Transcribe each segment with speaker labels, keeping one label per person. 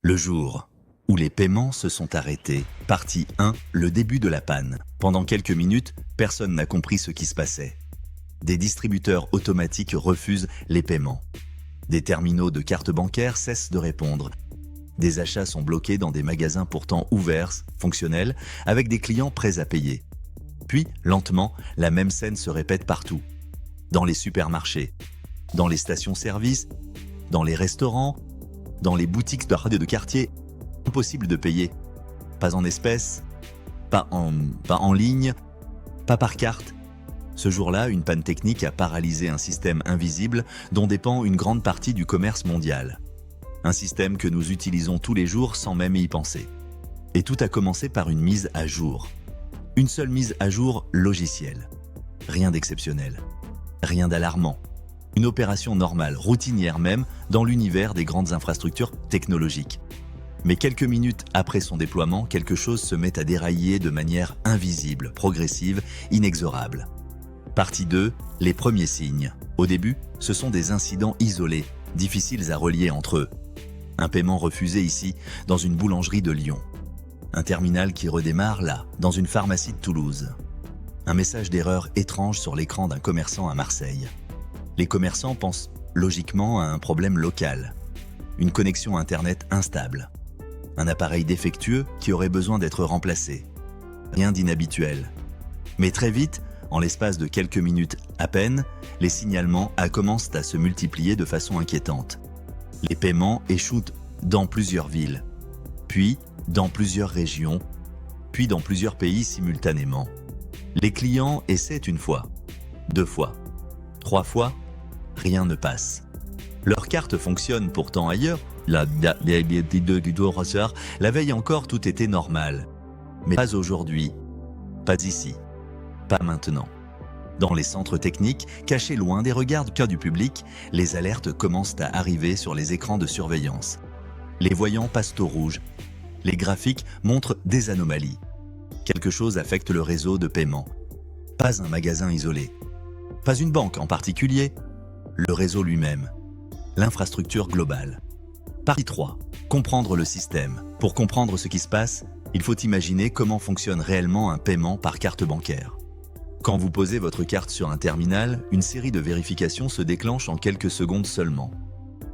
Speaker 1: Le jour où les paiements se sont arrêtés, partie 1, le début de la panne. Pendant quelques minutes, personne n'a compris ce qui se passait. Des distributeurs automatiques refusent les paiements. Des terminaux de cartes bancaires cessent de répondre. Des achats sont bloqués dans des magasins pourtant ouverts, fonctionnels, avec des clients prêts à payer. Puis, lentement, la même scène se répète partout. Dans les supermarchés, dans les stations-service, dans les restaurants, dans les boutiques de quartier, impossible de payer. Pas en espèces, pas en ligne, pas par carte. Ce jour-là, une panne technique a paralysé un système invisible dont dépend une grande partie du commerce mondial. Un système que nous utilisons tous les jours sans même y penser. Et tout a commencé par une mise à jour. Une seule mise à jour logicielle. Rien d'exceptionnel. Rien d'alarmant. Une opération normale, routinière même, dans l'univers des grandes infrastructures technologiques. Mais quelques minutes après son déploiement, quelque chose se met à dérailler de manière invisible, progressive, inexorable. Partie 2, les premiers signes. Au début, ce sont des incidents isolés, difficiles à relier entre eux. Un paiement refusé ici, dans une boulangerie de Lyon. Un terminal qui redémarre là, dans une pharmacie de Toulouse. Un message d'erreur étrange sur l'écran d'un commerçant à Marseille. Les commerçants pensent logiquement à un problème local. Une connexion Internet instable. Un appareil défectueux qui aurait besoin d'être remplacé. Rien d'inhabituel. Mais très vite, en l'espace de quelques minutes à peine, les signalements commencent à se multiplier de façon inquiétante. Les paiements échouent dans plusieurs villes, puis dans plusieurs régions, puis dans plusieurs pays simultanément. Les clients essaient une fois, 2 fois, 3 fois, rien ne passe. Leur carte fonctionne pourtant ailleurs. La veille encore, tout était normal. Mais pas aujourd'hui, pas ici, pas maintenant. Dans les centres techniques, cachés loin des regards du public, les alertes commencent à arriver sur les écrans de surveillance. Les voyants passent au rouge. Les graphiques montrent des anomalies. Quelque chose affecte le réseau de paiement. Pas un magasin isolé. Pas une banque en particulier. Le réseau lui-même. L'infrastructure globale. Partie 3. Comprendre le système. Pour comprendre ce qui se passe, il faut imaginer comment fonctionne réellement un paiement par carte bancaire. Quand vous posez votre carte sur un terminal, une série de vérifications se déclenche en quelques secondes seulement.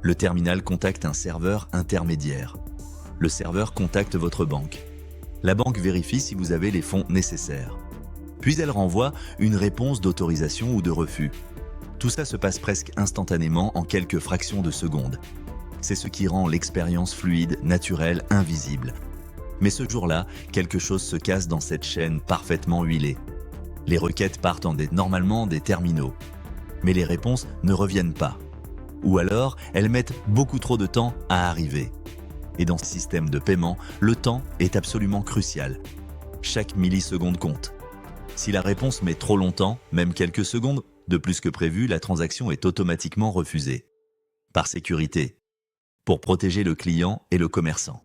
Speaker 1: Le terminal contacte un serveur intermédiaire. Le serveur contacte votre banque. La banque vérifie si vous avez les fonds nécessaires. Puis elle renvoie une réponse d'autorisation ou de refus. Tout ça se passe presque instantanément en quelques fractions de secondes. C'est ce qui rend l'expérience fluide, naturelle, invisible. Mais ce jour-là, quelque chose se casse dans cette chaîne parfaitement huilée. Les requêtes partent normalement des terminaux. Mais les réponses ne reviennent pas. Ou alors, elles mettent beaucoup trop de temps à arriver. Et dans ce système de paiement, le temps est absolument crucial. Chaque milliseconde compte. Si la réponse met trop longtemps, même quelques secondes, de plus que prévu, la transaction est automatiquement refusée. Par sécurité. Pour protéger le client et le commerçant.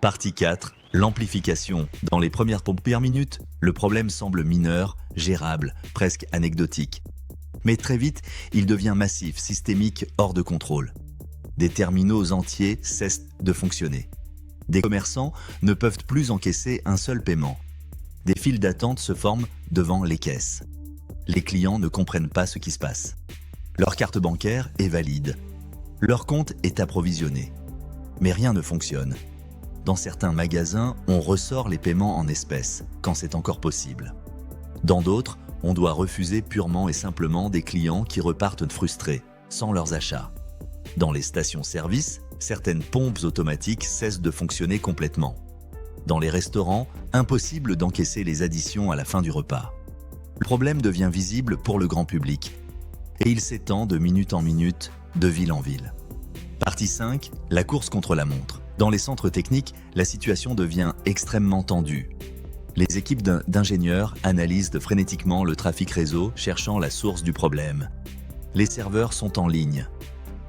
Speaker 1: Partie 4. L'amplification. Dans les premières minutes, le problème semble mineur, gérable, presque anecdotique. Mais très vite, il devient massif, systémique, hors de contrôle. Des terminaux entiers cessent de fonctionner. Des commerçants ne peuvent plus encaisser un seul paiement. Des files d'attente se forment devant les caisses. Les clients ne comprennent pas ce qui se passe. Leur carte bancaire est valide. Leur compte est approvisionné. Mais rien ne fonctionne. Dans certains magasins, on ressort les paiements en espèces, quand c'est encore possible. Dans d'autres, on doit refuser purement et simplement des clients qui repartent frustrés, sans leurs achats. Dans les stations-service, certaines pompes automatiques cessent de fonctionner complètement. Dans les restaurants, impossible d'encaisser les additions à la fin du repas. Le problème devient visible pour le grand public. Et il s'étend de minute en minute, de ville en ville. Partie 5. La course contre la montre. Dans les centres techniques, la situation devient extrêmement tendue. Les équipes d'ingénieurs analysent frénétiquement le trafic réseau, cherchant la source du problème. Les serveurs sont en ligne.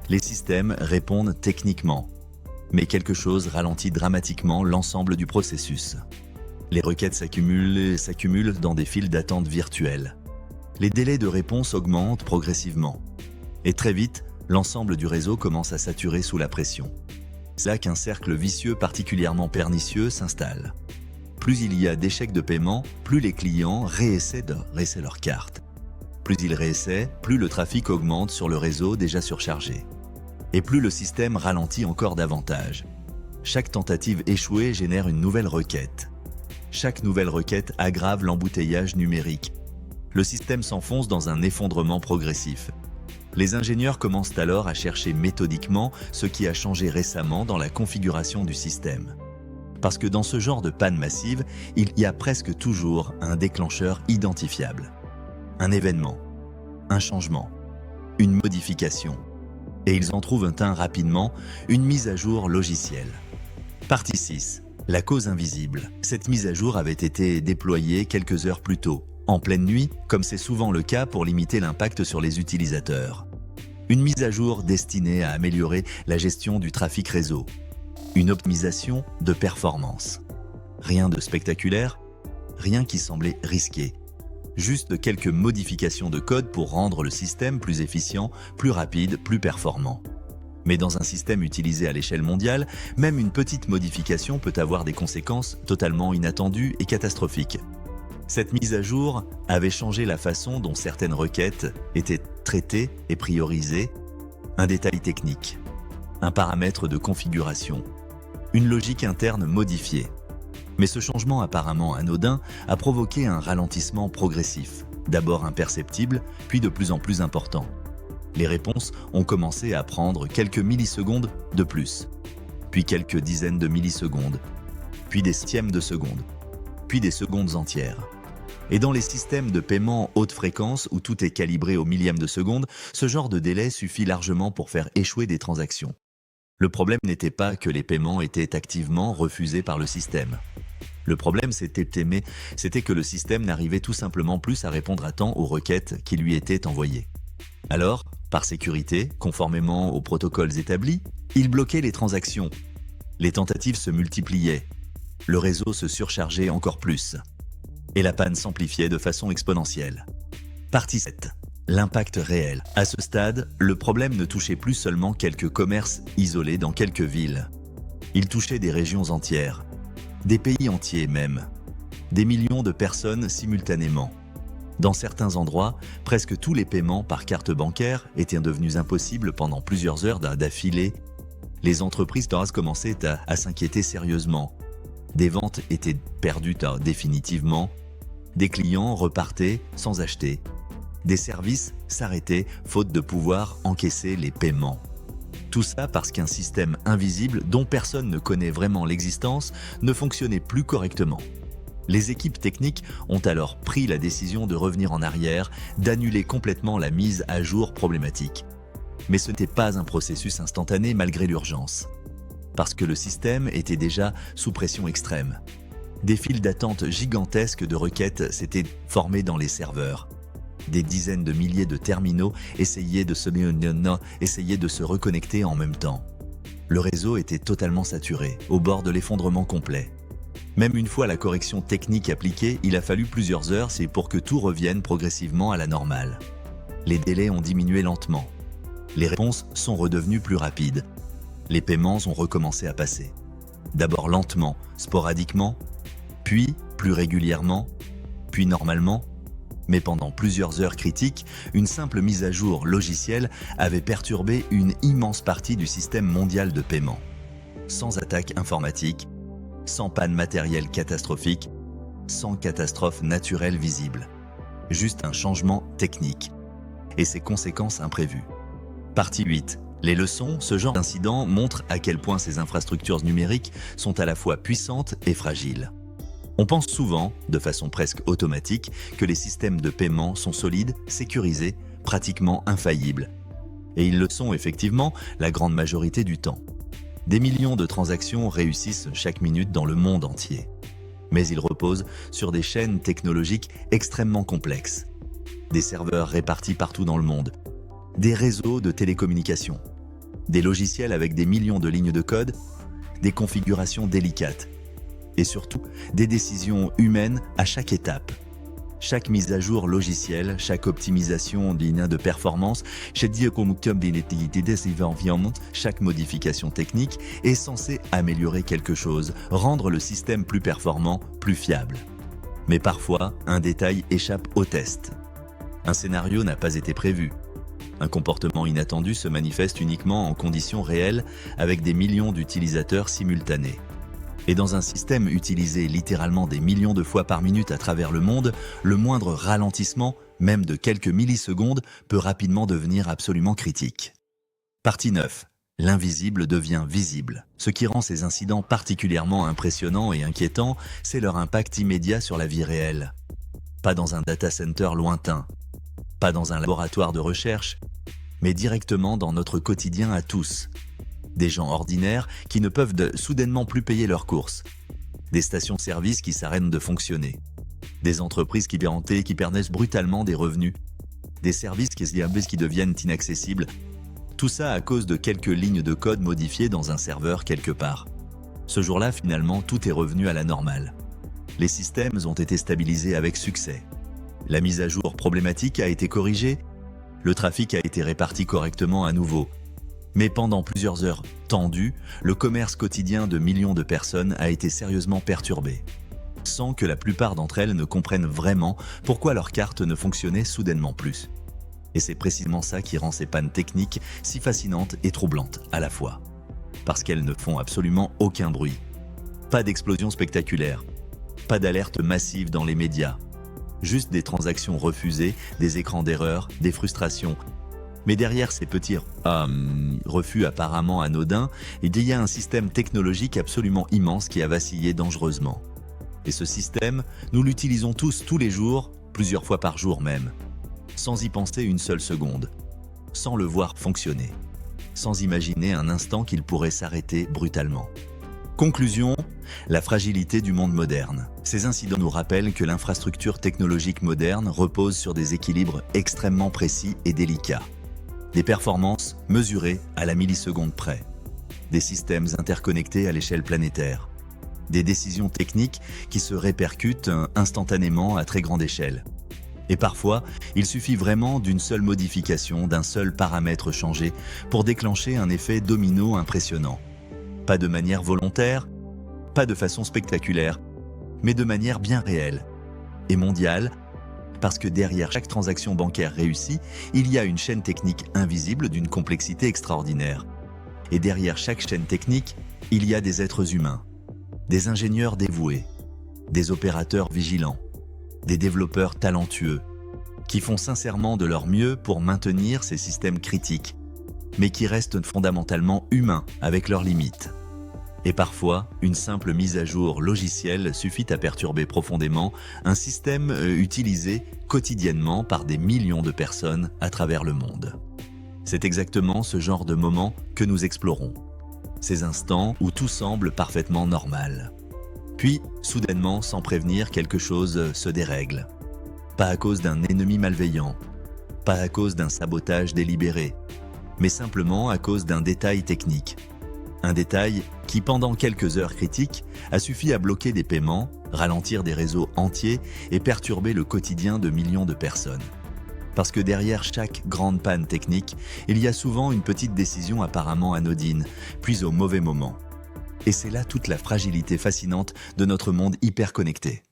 Speaker 1: Les systèmes répondent techniquement. Mais quelque chose ralentit dramatiquement l'ensemble du processus. Les requêtes s'accumulent dans des files d'attente virtuelles. Les délais de réponse augmentent progressivement. Et très vite, l'ensemble du réseau commence à saturer sous la pression. C'est là qu'un cercle vicieux particulièrement pernicieux s'installe. Plus il y a d'échecs de paiement, plus les clients réessaient leur carte. Plus ils réessaient, plus le trafic augmente sur le réseau déjà surchargé. Et plus le système ralentit encore davantage. Chaque tentative échouée génère une nouvelle requête. Chaque nouvelle requête aggrave l'embouteillage numérique. Le système s'enfonce dans un effondrement progressif. Les ingénieurs commencent alors à chercher méthodiquement ce qui a changé récemment dans la configuration du système. Parce que dans ce genre de panne massive, il y a presque toujours un déclencheur identifiable. Un événement, un changement, une modification. Et ils en trouvent un rapidement, une mise à jour logicielle. Partie 6. La cause invisible. Cette mise à jour avait été déployée quelques heures plus tôt, en pleine nuit, comme c'est souvent le cas pour limiter l'impact sur les utilisateurs. Une mise à jour destinée à améliorer la gestion du trafic réseau. Une optimisation de performance. Rien de spectaculaire, rien qui semblait risqué. Juste quelques modifications de code pour rendre le système plus efficient, plus rapide, plus performant. Mais dans un système utilisé à l'échelle mondiale, même une petite modification peut avoir des conséquences totalement inattendues et catastrophiques. Cette mise à jour avait changé la façon dont certaines requêtes étaient traitées et priorisées, un détail technique, un paramètre de configuration, une logique interne modifiée. Mais ce changement apparemment anodin a provoqué un ralentissement progressif, d'abord imperceptible, puis de plus en plus important. Les réponses ont commencé à prendre quelques millisecondes de plus, puis quelques dizaines de millisecondes, puis des centièmes de seconde, puis des secondes entières. Et dans les systèmes de paiement haute fréquence où tout est calibré au millième de seconde, ce genre de délai suffit largement pour faire échouer des transactions. Le problème n'était pas que les paiements étaient activement refusés par le système. Le problème, c'était que le système n'arrivait tout simplement plus à répondre à temps aux requêtes qui lui étaient envoyées. Alors, par sécurité, conformément aux protocoles établis, il bloquait les transactions. Les tentatives se multipliaient. Le réseau se surchargeait encore plus. Et la panne s'amplifiait de façon exponentielle. Partie 7. L'impact réel. À ce stade, le problème ne touchait plus seulement quelques commerces isolés dans quelques villes. Il touchait des régions entières, des pays entiers même, des millions de personnes simultanément. Dans certains endroits, presque tous les paiements par carte bancaire étaient devenus impossibles pendant plusieurs heures d'affilée. Les entreprises commençaient à s'inquiéter sérieusement. Des ventes étaient perdues définitivement. Des clients repartaient sans acheter. Des services s'arrêtaient faute de pouvoir encaisser les paiements. Tout ça parce qu'un système invisible dont personne ne connaît vraiment l'existence ne fonctionnait plus correctement. Les équipes techniques ont alors pris la décision de revenir en arrière, d'annuler complètement la mise à jour problématique. Mais ce n'était pas un processus instantané malgré l'urgence. Parce que le système était déjà sous pression extrême. Des files d'attente gigantesques de requêtes s'étaient formées dans les serveurs. Des dizaines de milliers de terminaux essayaient de se reconnecter en même temps. Le réseau était totalement saturé, au bord de l'effondrement complet. Même une fois la correction technique appliquée, il a fallu plusieurs heures pour que tout revienne progressivement à la normale. Les délais ont diminué lentement. Les réponses sont redevenues plus rapides. Les paiements ont recommencé à passer. D'abord lentement, sporadiquement, puis plus régulièrement, puis normalement. Mais pendant plusieurs heures critiques, une simple mise à jour logicielle avait perturbé une immense partie du système mondial de paiement. Sans attaque informatique, sans panne matérielle catastrophique, sans catastrophe naturelle visible. Juste un changement technique et ses conséquences imprévues. Partie 8. Les leçons, ce genre d'incident montre à quel point ces infrastructures numériques sont à la fois puissantes et fragiles. On pense souvent, de façon presque automatique, que les systèmes de paiement sont solides, sécurisés, pratiquement infaillibles. Et ils le sont effectivement la grande majorité du temps. Des millions de transactions réussissent chaque minute dans le monde entier. Mais ils reposent sur des chaînes technologiques extrêmement complexes. Des serveurs répartis partout dans le monde. Des réseaux de télécommunications. Des logiciels avec des millions de lignes de code. Des configurations délicates. Et surtout, des décisions humaines à chaque étape. Chaque mise à jour logicielle, chaque optimisation d'une de performance, chaque modification technique est censée améliorer quelque chose, rendre le système plus performant, plus fiable. Mais parfois, un détail échappe au test. Un scénario n'a pas été prévu. Un comportement inattendu se manifeste uniquement en conditions réelles avec des millions d'utilisateurs simultanés. Et dans un système utilisé littéralement des millions de fois par minute à travers le monde, le moindre ralentissement, même de quelques millisecondes, peut rapidement devenir absolument critique. Partie 9. L'invisible devient visible. Ce qui rend ces incidents particulièrement impressionnants et inquiétants, c'est leur impact immédiat sur la vie réelle. Pas dans un data center lointain, pas dans un laboratoire de recherche, mais directement dans notre quotidien à tous. Des gens ordinaires qui ne peuvent soudainement plus payer leurs courses. Des stations-service qui s'arrêtent de fonctionner. Des entreprises qui perdent brutalement des revenus. Des services qui deviennent inaccessibles. Tout ça à cause de quelques lignes de code modifiées dans un serveur quelque part. Ce jour-là, finalement, tout est revenu à la normale. Les systèmes ont été stabilisés avec succès. La mise à jour problématique a été corrigée. Le trafic a été réparti correctement à nouveau. Mais pendant plusieurs heures tendues, le commerce quotidien de millions de personnes a été sérieusement perturbé, sans que la plupart d'entre elles ne comprennent vraiment pourquoi leur carte ne fonctionnait soudainement plus. Et c'est précisément ça qui rend ces pannes techniques si fascinantes et troublantes à la fois. Parce qu'elles ne font absolument aucun bruit. Pas d'explosion spectaculaire, pas d'alerte massive dans les médias, juste des transactions refusées, des écrans d'erreur, des frustrations. Mais derrière ces petits refus apparemment anodins, il y a un système technologique absolument immense qui a vacillé dangereusement. Et ce système, nous l'utilisons tous les jours, plusieurs fois par jour même, sans y penser une seule seconde, sans le voir fonctionner, sans imaginer un instant qu'il pourrait s'arrêter brutalement. Conclusion, la fragilité du monde moderne. Ces incidents nous rappellent que l'infrastructure technologique moderne repose sur des équilibres extrêmement précis et délicats. Des performances mesurées à la milliseconde près, des systèmes interconnectés à l'échelle planétaire, des décisions techniques qui se répercutent instantanément à très grande échelle. Et parfois, il suffit vraiment d'une seule modification, d'un seul paramètre changé pour déclencher un effet domino impressionnant. Pas de manière volontaire, pas de façon spectaculaire, mais de manière bien réelle et mondiale, parce que derrière chaque transaction bancaire réussie, il y a une chaîne technique invisible d'une complexité extraordinaire. Et derrière chaque chaîne technique, il y a des êtres humains, des ingénieurs dévoués, des opérateurs vigilants, des développeurs talentueux, qui font sincèrement de leur mieux pour maintenir ces systèmes critiques, mais qui restent fondamentalement humains avec leurs limites. Et parfois, une simple mise à jour logicielle suffit à perturber profondément un système utilisé quotidiennement par des millions de personnes à travers le monde. C'est exactement ce genre de moment que nous explorons. Ces instants où tout semble parfaitement normal. Puis, soudainement, sans prévenir, quelque chose se dérègle. Pas à cause d'un ennemi malveillant, pas à cause d'un sabotage délibéré, mais simplement à cause d'un détail technique. Un détail qui, pendant quelques heures critiques, a suffi à bloquer des paiements, ralentir des réseaux entiers et perturber le quotidien de millions de personnes. Parce que derrière chaque grande panne technique, il y a souvent une petite décision apparemment anodine, puis au mauvais moment. Et c'est là toute la fragilité fascinante de notre monde hyper connecté.